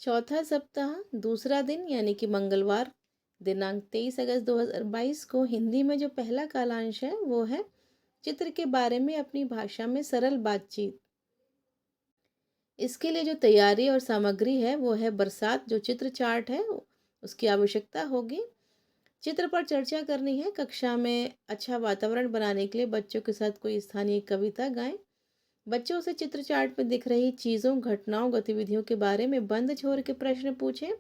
चौथा सप्ताह दूसरा दिन यानी कि मंगलवार दिनांक 23 अगस्त 2022 को हिंदी में जो पहला कालांश है वो है चित्र के बारे में अपनी भाषा में सरल बातचीत। इसके लिए जो तैयारी और सामग्री है वो है बरसात, जो चित्र चार्ट है उसकी आवश्यकता होगी। चित्र पर चर्चा करनी है। कक्षा में अच्छा वातावरण बनाने के लिए बच्चों के साथ कोई स्थानीय कविता गाएं। बच्चों से चित्र चार्ट में दिख रही चीज़ों, घटनाओं, गतिविधियों के बारे में बंद छोर के प्रश्न पूछें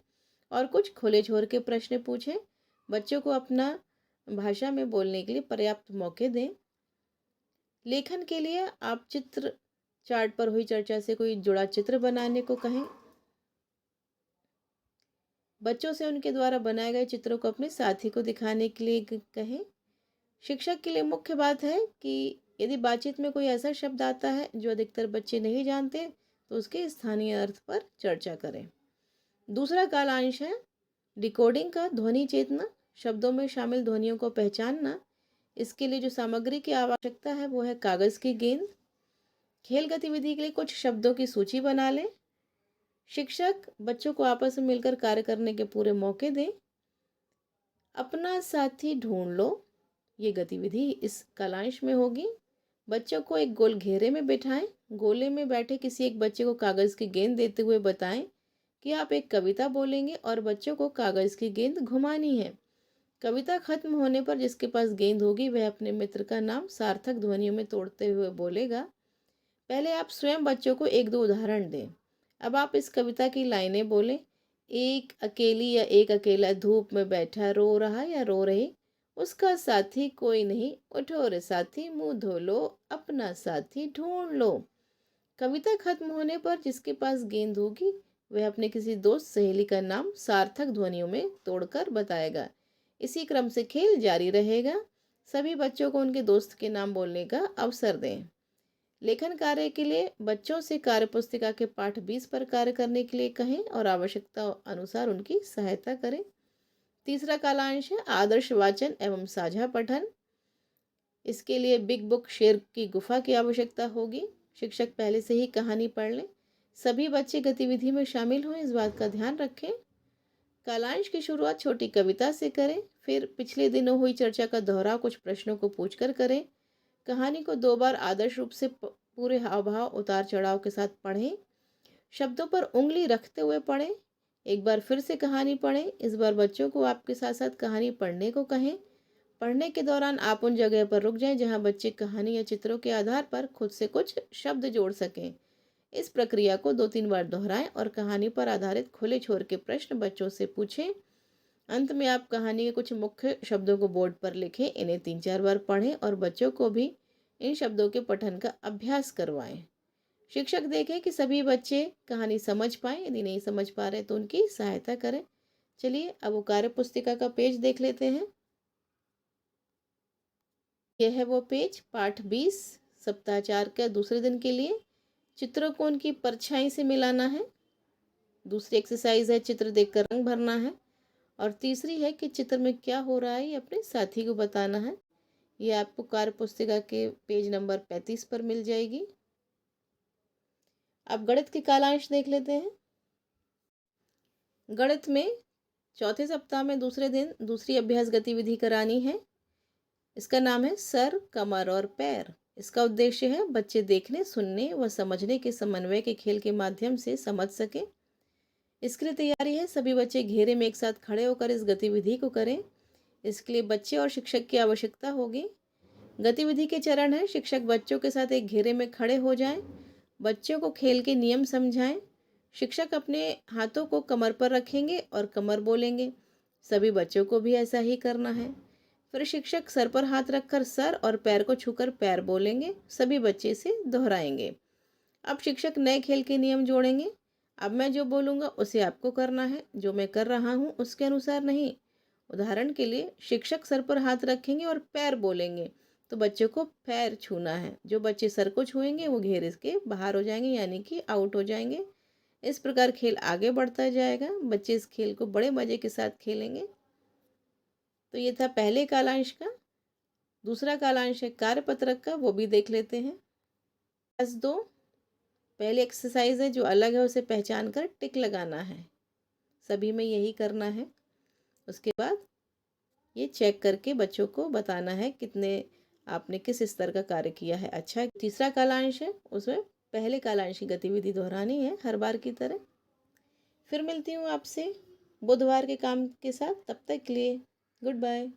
और कुछ खुले छोर के प्रश्न पूछें। बच्चों को अपना भाषा में बोलने के लिए पर्याप्त मौके दें। लेखन के लिए आप चित्र चार्ट पर हुई चर्चा से कोई जुड़ा चित्र बनाने को कहें। बच्चों से उनके द्वारा बनाए गए चित्रों को अपने साथी को दिखाने के लिए कहें। शिक्षक के लिए मुख्य बात है कि यदि बातचीत में कोई ऐसा शब्द आता है जो अधिकतर बच्चे नहीं जानते तो उसके स्थानीय अर्थ पर चर्चा करें। दूसरा कालांश है डिकोडिंग का ध्वनि चेतना, शब्दों में शामिल ध्वनियों को पहचानना। इसके लिए जो सामग्री की आवश्यकता है वो है कागज़ की गेंद। खेल गतिविधि के लिए कुछ शब्दों की सूची बना लें। शिक्षक बच्चों को आपस में मिलकर कार्य करने के पूरे मौके दें। अपना साथी ढूंढ लो, ये गतिविधि इस कालांश में होगी। बच्चों को एक गोल घेरे में बिठाएं। गोले में बैठे किसी एक बच्चे को कागज़ की गेंद देते हुए बताएं कि आप एक कविता बोलेंगे और बच्चों को कागज़ की गेंद घुमानी है। कविता खत्म होने पर जिसके पास गेंद होगी वह अपने मित्र का नाम सार्थक ध्वनियों में तोड़ते हुए बोलेगा। पहले आप स्वयं बच्चों को एक दो उदाहरण दें। अब आप इस कविता की लाइनें बोलें। एक अकेली या एक अकेला धूप में बैठा रो रहा या रो रही, उसका साथी कोई नहीं, उठो रे साथी मुंह धो लो, अपना साथी ढूंढ लो। कविता खत्म होने पर जिसके पास गेंद होगी वह अपने किसी दोस्त सहेली का नाम सार्थक ध्वनियों में तोड़कर बताएगा। इसी क्रम से खेल जारी रहेगा। सभी बच्चों को उनके दोस्त के नाम बोलने का अवसर दें। लेखन कार्य के लिए बच्चों से कार्य पुस्तिका के पाठ 20 पर कार्य करने के लिए कहें और आवश्यकता अनुसार उनकी सहायता करें। तीसरा कालांश है आदर्श वाचन एवं साझा पठन। इसके लिए बिग बुक शेर की गुफा की आवश्यकता होगी। शिक्षक पहले से ही कहानी पढ़ लें। सभी बच्चे गतिविधि में शामिल हों, इस बात का ध्यान रखें। कालांश की शुरुआत छोटी कविता से करें, फिर पिछले दिनों हुई चर्चा का दोहराव कुछ प्रश्नों को पूछकर करें। कहानी को 2 बार आदर्श रूप से पूरे हाव भाव उतार चढ़ाव के साथ पढ़ें। शब्दों पर उंगली रखते हुए पढ़ें। एक बार फिर से कहानी पढ़ें। इस बार बच्चों को आपके साथ साथ कहानी पढ़ने को कहें। पढ़ने के दौरान आप उन जगह पर रुक जाएं जहां बच्चे कहानी या चित्रों के आधार पर खुद से कुछ शब्द जोड़ सकें। इस प्रक्रिया को 2-3 बार दोहराएं और कहानी पर आधारित खुले छोर के प्रश्न बच्चों से पूछें। अंत में आप कहानी के कुछ मुख्य शब्दों को बोर्ड पर लिखें, इन्हें 3-4 बार पढ़ें और बच्चों को भी इन शब्दों के पठन का अभ्यास करवाएं। शिक्षक देखें कि सभी बच्चे कहानी समझ पाएं। यदि नहीं समझ पा रहे तो उनकी सहायता करें। चलिए अब वो कार्य पुस्तिका का पेज देख लेते हैं। यह है वो पेज, पाठ 20 सप्ताह 4 का दूसरे दिन के लिए। चित्रों को उनकी परछाई से मिलाना है। दूसरी एक्सरसाइज है चित्र देखकर रंग भरना है। और तीसरी है कि चित्र में क्या हो रहा है ये अपने साथी को बताना है। ये आपको कार्य पुस्तिका के पेज नंबर 35 पर मिल जाएगी। अब गणित के कालांश देख लेते हैं। गणित में चौथे सप्ताह में दूसरे दिन दूसरी अभ्यास गतिविधि करानी है। इसका नाम है सर, कमर और पैर। इसका उद्देश्य है बच्चे देखने, सुनने व समझने के समन्वय के खेल के माध्यम से समझ सके। इसके लिए तैयारी है सभी बच्चे घेरे में एक साथ खड़े होकर इस गतिविधि को करें। इसके लिए बच्चे और शिक्षक की आवश्यकता होगी। गतिविधि के चरण है शिक्षक बच्चों के साथ एक घेरे में खड़े हो जाएं, बच्चों को खेल के नियम समझाएं। शिक्षक अपने हाथों को कमर पर रखेंगे और कमर बोलेंगे। सभी बच्चों को भी ऐसा ही करना है। फिर शिक्षक सर पर हाथ रखकर सर और पैर को छूकर पैर बोलेंगे। सभी बच्चे इसे दोहराएंगे। अब शिक्षक नए खेल के नियम जोड़ेंगे। अब मैं जो बोलूँगा उसे आपको करना है, जो मैं कर रहा हूँ उसके अनुसार नहीं। उदाहरण के लिए शिक्षक सर पर हाथ रखेंगे और पैर बोलेंगे तो बच्चों को पैर छूना है। जो बच्चे सर को छुएंगे वो घेरे के बाहर हो जाएंगे, यानी कि आउट हो जाएंगे। इस प्रकार खेल आगे बढ़ता जाएगा। बच्चे इस खेल को बड़े मज़े के साथ खेलेंगे। तो ये था पहले कालांश का। दूसरा कालांश है कार्यपत्रक का, वो भी देख लेते हैं। बस 2 पहले एक्सरसाइज है जो अलग है उसे पहचान कर टिक लगाना है। सभी में यही करना है। उसके बाद ये चेक करके बच्चों को बताना है कितने आपने किस स्तर का कार्य किया है। अच्छा, तीसरा कालांश है, उसमें पहले कालांश की गतिविधि दोहरानी है हर बार की तरह। फिर मिलती हूँ आपसे बुधवार के काम के साथ। तब तक के लिए गुड बाय।